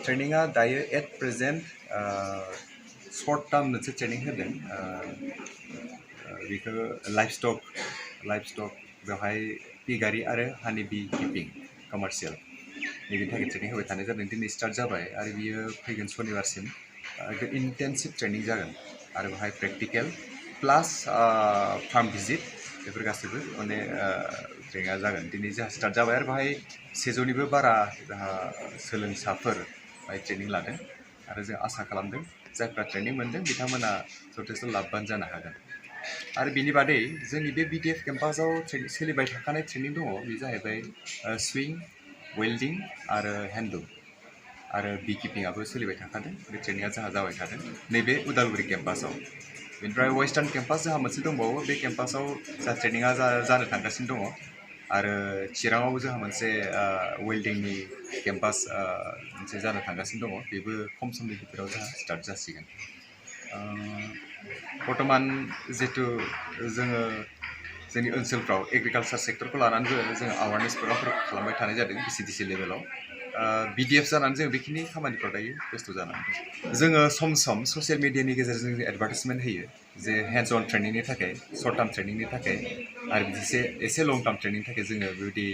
ट्रेनिंगा दायो at present short term मोनसे training होदों बेखौ लाइफस्टक बेवहाय पिगारि आरो हानि बी किपिं कमार्शियल नैबेनि थाखाय ट्रेनिं होबाय थानाय जादों दिनै स्टार्ट जाबाय आरो बियो फैगोन सनिबारसिम इन्टेनसिभ ट्रेनिं जागोन आरो बेवहाय प्रेक्टिकेल प्लास फार्म भिजिट बेफोर गासैबो माने ट्रेनिंआ जागोन दिनै जोंहा स्टार्ट जाबाय आरो बेवहाय 100निबो बारा जोंहा सोलोंसाफोर बाय ट्रेनिं लादों आरो जों आसा खालामदों जायफ्रा ट्रेनिं मोनदों बिथांमोना जथेस्थ' लाभबान जानो हागोन आरो बिनि बादै जोंनि बे BDF केम्पासाव सोलिबाय थाखानाय ट्रेनिं दङ बे जाहैबाय सुइं वेल्डिं आरो हेन्डलुम आरो बी किपिंआबो सोलिबाय थाखादों बे ट्रेनिंआ जोंहा जाबाय थादों नैबे उदालगुरि केम्पासाव बेनिफ्राय वेस्टार्न केम्पास जोंहा मोनसे दंबावो बे केम्पासाव जा ट्रेनिंआ जानो थांगासिनो दङ आरो चिराङाव जोंहा मोनसे वेल्डिंनि केम्पास मोनसे जानो थांगासिनो दङ बेबो खम समनि गेजेराव जोंहा स्टार्ट जासिगोन बर्तमान जितु जोङो जोंनि ओनसोलफ्राव एग्रिकालचार सेक्टरखौ लानानैबो जोङो एवारनेस प्रग्रामफोर खालामबाय थानाय जादों BCDC लेभेलाव BDF जानानै जों बेखिनि खामानिफ्राव दायो बेस्थ' जानानै दं जोङो सम सम ससियेल मिडियानि गेजेरजों एडभार्टाइजमेन्ट होयो जे हेन्ड्स अन ट्रेनिंनि थाखाय सर्ट टार्म ट्रेनिंनि थाखाय आरो बिदिसे एसे लं टार्म ट्रेनिंनि थाखाय जोङो बेबायदि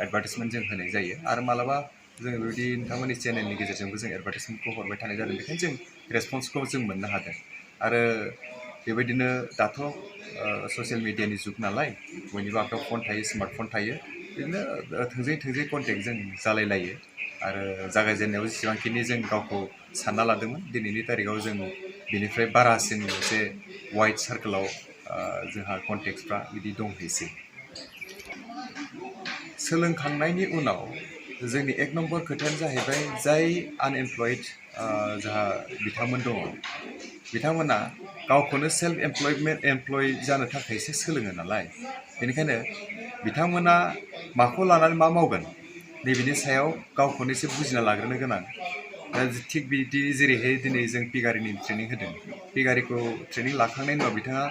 एडभार्टाइजमेन्ट जों होनाय जायो आरो मालाबा जोङो बेबायदि नोंथांमोननि चेनेलनि गेजेरजोंबो जों एडभार्टाइजमेन्टखौ हरबाय थानाय जादों बेखायनो जों रेसपन्सखौ जों मोननो हादों आरो बेबायदिनो दाथ' ससियेल मिडियानि जुग नालाय बयनिबो आखायाव फन थायो स्मार्टफन थायो बिदिनो थोंजों कन्टेक्ट जों जालायलायो आरो जागायजेननायाव जेसेबांखिनि जों गावखौ सानना लादोंमोन दिनैनि तारिखाव जों बेनिफ्राय बारासिन मोनसे वाइड सार्कोलाव जोंहा कन्टेक्टफ्रा बिदि दंहैसै सोलोंखांनायनि उनाव जोंनि एक नम्बर खोथायानो जाहैबाय जाय आनएमप्लयड जोंहा बिथांमोन दङ बिथांमोना गावखौनो सेल्फ एमप्लय जानो थाखायसो सोलोङो नालाय बेनिखायनो बिथांमोना माखौ लानानै मा मावगोन नैबेनि सायाव गावखौनो एसे बुजिना लाग्रोनो गोनां थिग बिदि जेरैहाय दिनै जों पिगारिनि ट्रेनिं होदों पिगारिखौ ट्रेनिं लाखांनायनि उनाव बिथाङा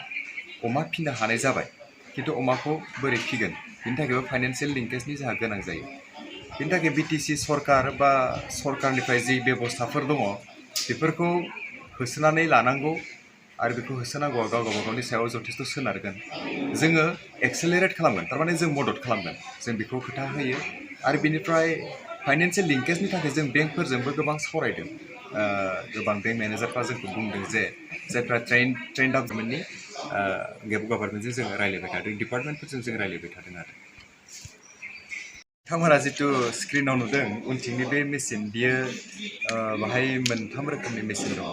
अमा फिनो हानाय जाबाय खिन्थु अमाखौ बोरै फिगोन बिनि थाखायबो फाइनान्सियेल लिंकेजनि जोंहा गोनां जायो बिनि थाखाय BTC सरकार बा सरकारनिफ्राय जि बेबस्थाफोर दङ बेफोरखौ होसोनानै लानांगौ आरो बेखौ होसोनांगौआ गाव गावनि सायाव जथेस्थ' सोनारगोन जोङो एक्सेलारेट खालामगोन थारमाने जों मदद खालामगोन जों बेखौ खोथा होयो आरो बेनिफ्राय फाइनान्सियेल लिंकेजनि थाखाय जों बेंकफोरजोंबो गोबां सावरायदों गोबां बेंक मेनेजारफ्रा जोंखौ बुंदों जे जायफ्रा ट्रेन्ड गभर्नमेन्टनि गभर्नमेन्टजों जों रायज्लायबाय थादों डिपार्टमेन्टफोरजों जों रायज्लायबाय थादों आरो नोंथांमोना जितु स्क्रिनाव नुदों उनथिंनि बे मेसिन बियो बाहाय मोनथाम रोखोमनि मेसिन दङ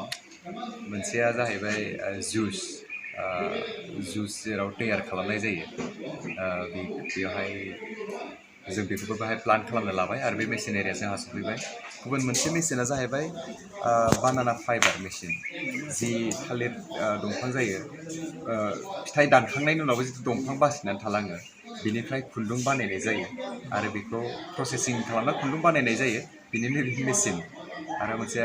मोनसेया जाहैबाय जुस जेराव तैयार खालामनाय जायो बेवहाय जों बेखौबो बाहाय प्लान खालामना लाबाय आरो बे मेसिनारिया जोंहा सफैबाय गुबुन मोनसे मेसिना जाहैबाय बानाना फाइबार मेसिन जि थालिर दंफां जायो फिथाइ दानखांनायनि उनावबो जितु दंफां बासिनानै थालाङो बिनिफ्राय खुन्दुं बानायनाय जायो आरो बेखौ प्रसेसिं खालामना खुन्दुं बानायनाय जायो बिनिनो मेसिन आरो मोनसे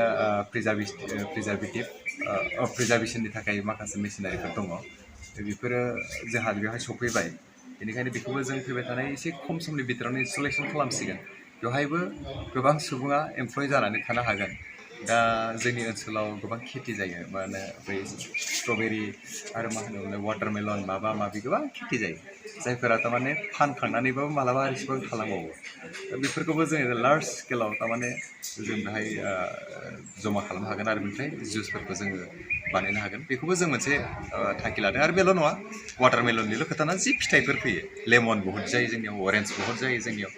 प्रिजार्भेसननि थाखाय माखासे मेसिनारिफोर दङ बेफोरो जोंहा बेवहाय सफैबाय बेनिखायनो बेखौबो जों फैबाय थानाय एसे खम समनि भितरावनो इनस्टलेसन खालामसिगोन बेवहायबो गोबां सुबुङा एमप्लय जानानै थानो हागोन दा जोंनि ओनसोलाव गोबां खेथि जायो मा होनो बै स्ट्रबेरि आरो मा होनो वाटारमेलन माबा माबि गोबां खेथि जायो जायफोरा थारमाने फानखांनानैबाबो मालाबा एसेबां थालांबावो बेफोरखौबो जोङो लार्ज स्केलाव थारमाने जों बेहाय जमा खालामनो हागोन आरो बेनिफ्राय जुसफोरखौ जोङो बानायनो हागोन बेखौबो जों मोनसे थांखि लादों आरो बेल' नङा वाटारमेलननिल' खोथा ना जि फिथाइफोर फैयो लेमन बहुद जायो जोंनियाव अरेन्ज बहुद जायो जोंनियाव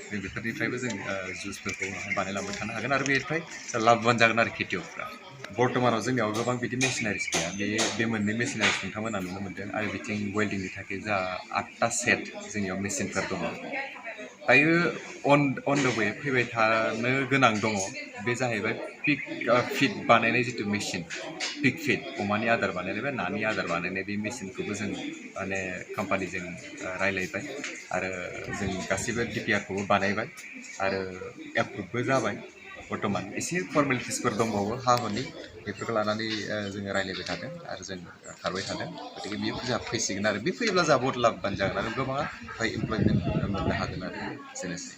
जों बेफोरनिफ्रायबो जों जुसफोरखौ बानायलांबाय थानो हागोन आरो बेनिफ्राय लाभबान जागोन आरो खेथियकफ्रा बर्तमानाव जोंनियाव गोबां बिदि मेसिनारिस गैया बे मोननै मेसिनारिस नोंथांमोना नुनो मोन्दों आरो बिथिं वेल्डिंनि थाखाय जा 8टा सेट जोंनियाव मेसिनफोर दङ दायो अन द वे फैबाय थानो गोनां दङ बे जाहैबाय पिग फिड बानायनाय जितु मेसिन पिग फिड अमानि आदार बानायनाय बा नानि आदार बानायनाय बे मेसिनखौबो जों माने कम्पानिजों रायलायबाय आरो जों गासैबो DPRखौबो बानायबाय आरो एप्रुभबो जाबाय बर्तमान एसे फर्मेलिटिसफोर दंबावो हा हुनि बेफोरखौ लानानै जोङो रायलायबाय थादों आरो जों खारबाय थादों गतिके बेयो जोंहा फैसिगोन आरो बे फैयोब्ला जोंहा बहुत लाभबान जागोन आरो गोबाङा इमप्लयमेन्ट मोननो हागोन आरो एसेनोसै